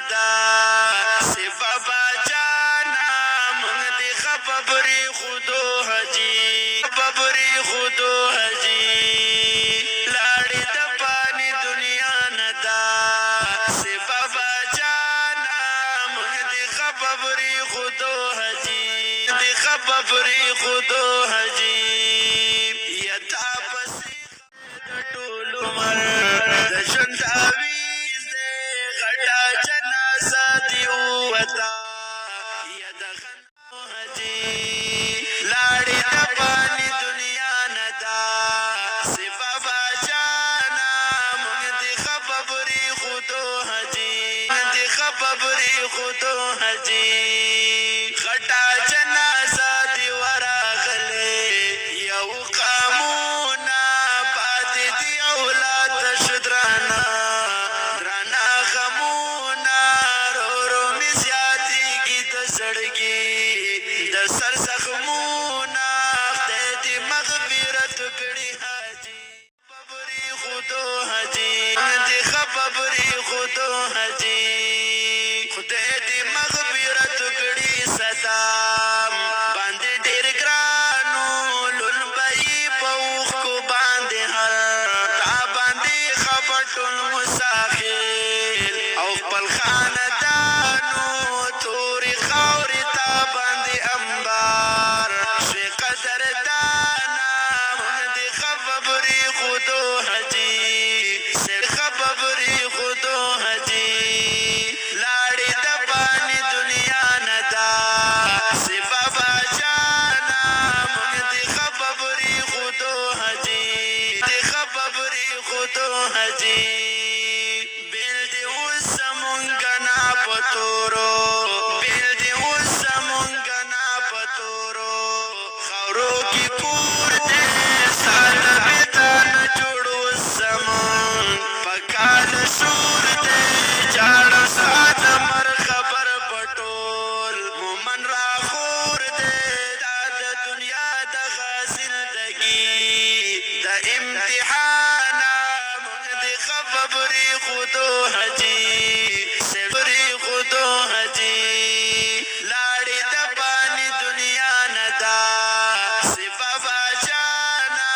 ندا سی بابا جانا مونږ دې خبرې خودو حجي خبرې خودو حجي لاړې د پانی دنیا ندا سی بابا جانا مونږ دې خبرې خودو حجي دې خبرې خودو حجي یتا پسې د ټول عمر د ژوند تعویض دی غټه جنازه دې ووته یا د غنو حجي لاړې د پاني دنیا نه ده سی بابا جانا مونږ دې خبرې خودو حجي مونږ دې خبرې خودو حجي غټه جنازه دې ورغلې یو قامونه پاتې دي اولاد شدرانا درانه غمونه رو رو مې زیاتېږي د زړګي د سر زخمونه خدای دې مغفرت کړي حاجي خبرې خودو حاجي دې خبرې خودو حاجي خدای دې مغفرت کړي صدا باندې ډېر ګرانو لون بهي په اوښکو باندې هر تا باندې خبر ټول مساخیل او خپل خاندانو تورې خاورې تا باندې انبار شوې قدردانه مونږ دې خبرې خودو حجي خبرې خودو حجي لاړې د پاني دنیا نه ده سی بابا جانا مونږ دې خبرې خودو حجي دې خبرې خودو حجي بیل دې اوس زمونږ نه په تورو بیل دې اوس زمونږ نه په تورو خاورو کې کور دې ساده بیتان جوړو زمون په کال سور دې جاړه ساده مر خبر پټول مومن را خور دې دا د دنیا د زندګي د امتحان مونږ دې خبرې خودو حجي خبرې خودو حجي لاړې د پاني دنیا نه ده سی بابا جانا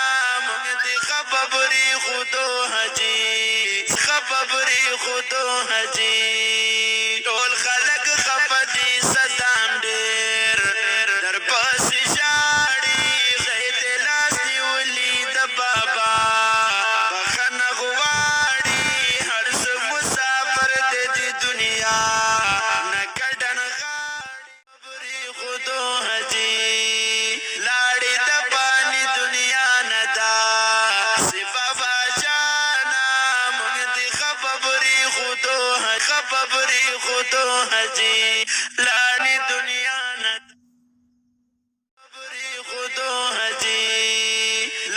مونږ دې خبرې خودو حجي خبرې خودو حجي ټول خلک خفه دي صدام ډېر در پسې ژاړي خدای دې لاس نیولي د بابا بخښنه غواړي هر څه مسافر دی د دنیا نه ګډن غاړي خبرې خودو حجي لاړې د پاني دنیا نه ده سی بابا جانا مونږ دې خبرې خودو خبرې خودو حجي لاړې دنیا نه خبرې خودو حجي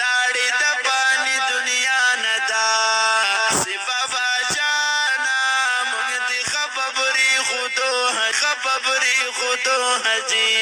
لاړې د پاني دنیا نه ده سی بابا جانا مونږ دې خبرې خودو خبرې خودو حجي